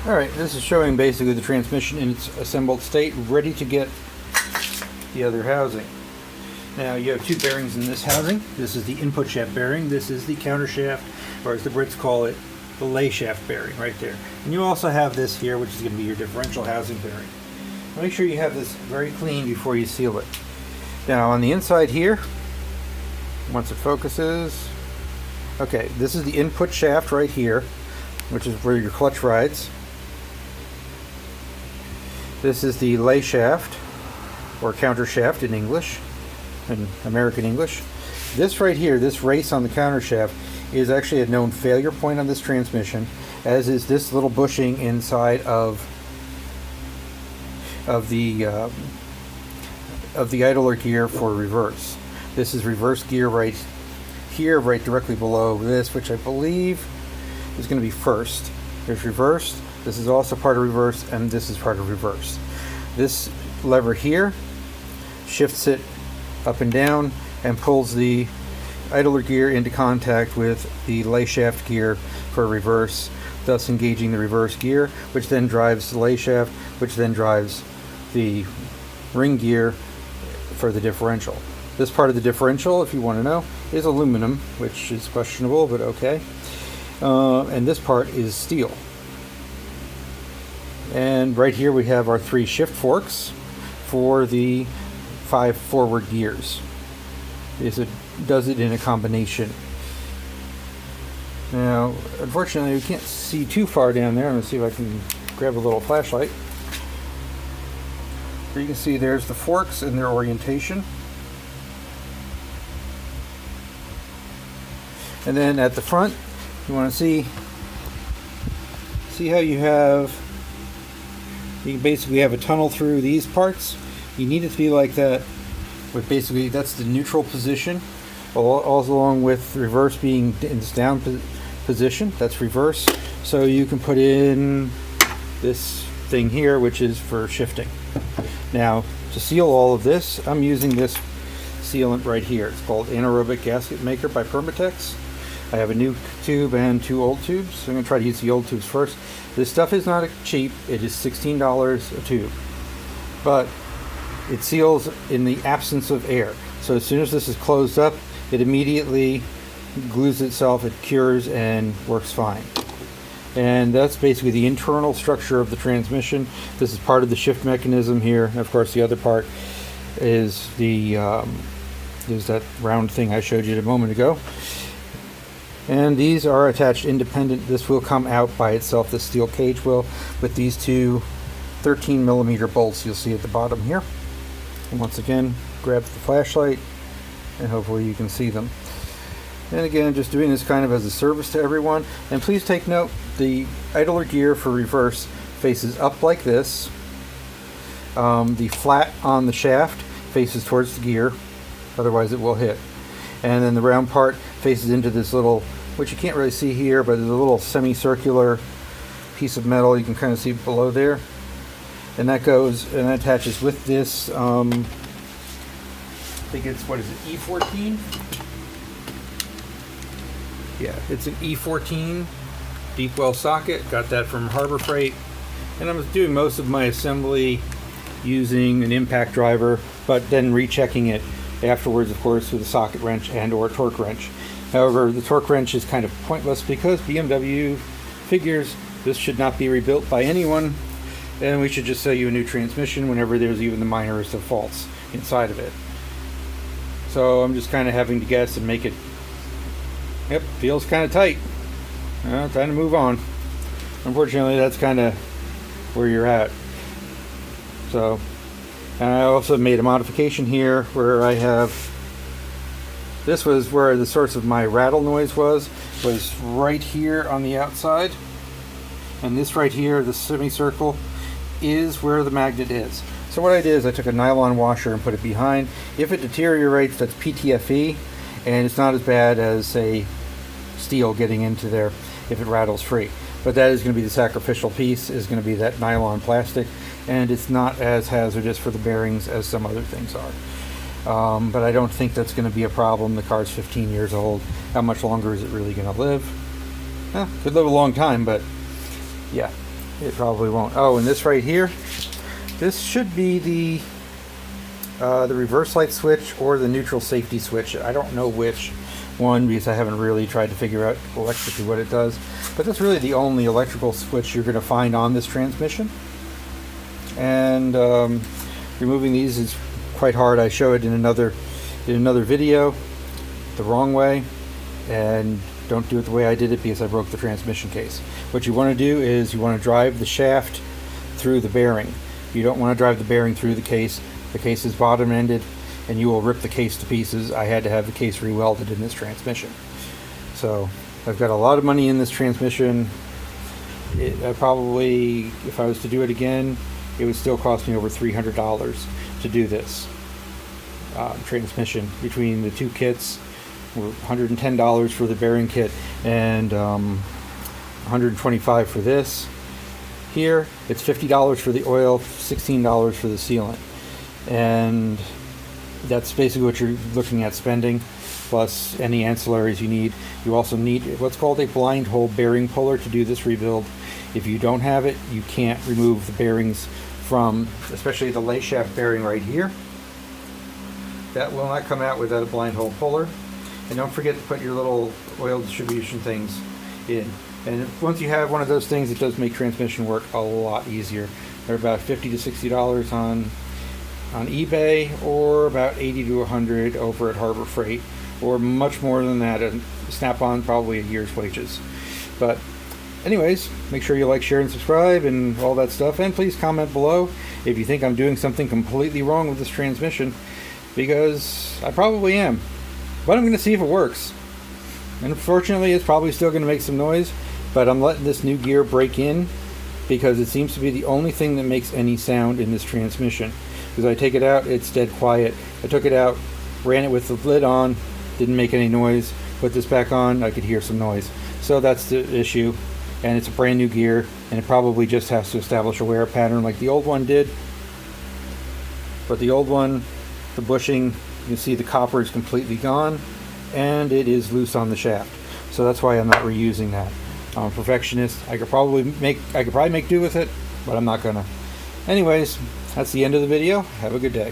Alright, this is showing basically the transmission in its assembled state, ready to get the other housing. Now you have two bearings in this housing. This is the input shaft bearing. This is the counter shaft, or as the Brits call it, the lay shaft bearing right there. And you also have this here, which is going to be your differential housing bearing. Make sure you have this very clean before you seal it. Now on the inside here, once it focuses, okay, this is the input shaft right here, which is where your clutch rides. This is the lay shaft, or counter shaft in English, in American English. This right here, this race on the counter shaft, is actually a known failure point on this transmission, as is this little bushing inside of the idler gear for reverse. This is reverse gear right here, right directly below this, which I believe is going to be first. There's reverse. This is also part of reverse, and this is part of reverse. This lever here shifts it up and down and pulls the idler gear into contact with the lay shaft gear for reverse, thus engaging the reverse gear, which then drives the lay shaft, which then drives the ring gear for the differential. This part of the differential, if you want to know, is aluminum, which is questionable, but okay. And this part is steel. And right here we have our 3 shift forks for the 5 forward gears. It does it in a combination. Now, unfortunately, we can't see too far down there. I'm going to see if I can grab a little flashlight. Here you can see there's the forks and their orientation. And then at the front, you want to see how you basically have a tunnel through these parts. You need it to be like that, but basically that's the neutral position, all along with reverse being in this down position. That's reverse. So you can put in this thing here, which is for shifting. Now, to seal all of this, I'm using this sealant right here. It's called Anaerobic Gasket Maker by Permatex. I have a new tube and 2 old tubes. So I'm going to try to use the old tubes first. This stuff is not cheap. It is $16 a tube. But it seals in the absence of air. So as soon as this is closed up, it immediately glues itself, it cures, and works fine. And that's basically the internal structure of the transmission. This is part of the shift mechanism here. And of course, the other part is is that round thing I showed you a moment ago. And these are attached independent. This will come out by itself, the steel cage will, with these 2 13mm bolts you'll see at the bottom here. And once again, grab the flashlight and hopefully you can see them. And again, just doing this kind of as a service to everyone. And please take note, the idler gear for reverse faces up like this. The flat on the shaft faces towards the gear, otherwise it will hit. And then the round part faces into this little, which you can't really see here, but there's a little semicircular piece of metal you can kind of see below there. And that goes and that attaches with this, I think it's, what is it, E14? Yeah, it's an E14 deep well socket. Got that from Harbor Freight. And I'm doing most of my assembly using an impact driver, but then rechecking it afterwards, of course, with a socket wrench and or a torque wrench. However, the torque wrench is kind of pointless because BMW figures this should not be rebuilt by anyone, and we should just sell you a new transmission whenever there's even the minorest of faults inside of it. So I'm just kind of having to guess and make it, yep, feels kind of tight. Time to move on. Unfortunately, that's kind of where you're at. So, and I also made a modification here where I have, this was where the source of my rattle noise was right here on the outside. And this right here, the semicircle, is where the magnet is. So what I did is I took a nylon washer and put it behind. If it deteriorates, that's PTFE, and it's not as bad as, say, steel getting into there if it rattles free. But that is going to be the sacrificial piece, is going to be that nylon plastic, and it's not as hazardous for the bearings as some other things are. But I don't think that's going to be a problem. The car's 15 years old. How much longer is it really going to live? Could live a long time, but yeah. It probably won't. Oh, and this right here, this should be the reverse light switch or the neutral safety switch. I don't know which one because I haven't really tried to figure out electrically what it does. But that's really the only electrical switch you're going to find on this transmission. And removing these is quite hard. I show it in another video the wrong way, and don't do it the way I did it because I broke the transmission case. What you want to do is you want to drive the shaft through the bearing. You don't want to drive the bearing through the case. The case is bottom ended and you will rip the case to pieces. I had to have the case re-welded in this transmission. So I've got a lot of money in this transmission. I probably, if I was to do it again, it would still cost me over $300 to do this transmission. Between the two kits, $110 for the bearing kit and $125 for this. Here it's $50 for the oil, $16 for the sealant, and that's basically what you're looking at spending, plus any ancillaries you need. You also need what's called a blind hole bearing puller to do this rebuild. If you don't have it, you can't remove the bearings from, especially the lay shaft bearing right here. That will not come out without a blind hole puller. And don't forget to put your little oil distribution things in. And once you have one of those things, it does make transmission work a lot easier. They're about $50 to $60 on eBay, or about $80 to $100 over at Harbor Freight, or much more than that at Snap-on, probably a year's wages. But anyways, make sure you like, share, and subscribe and all that stuff. And please comment below if you think I'm doing something completely wrong with this transmission, because I probably am. But I'm going to see if it works. And unfortunately, it's probably still going to make some noise, but I'm letting this new gear break in because it seems to be the only thing that makes any sound in this transmission. Because I take it out, it's dead quiet. I took it out, ran it with the lid on, didn't make any noise. Put this back on, I could hear some noise. So that's the issue. And it's a brand new gear, and it probably just has to establish a wear pattern like the old one did. But the old one, the bushing, you can see the copper is completely gone, and it is loose on the shaft. So that's why I'm not reusing that. I'm a perfectionist. I could probably make do with it, but I'm not gonna. Anyways, that's the end of the video. Have a good day.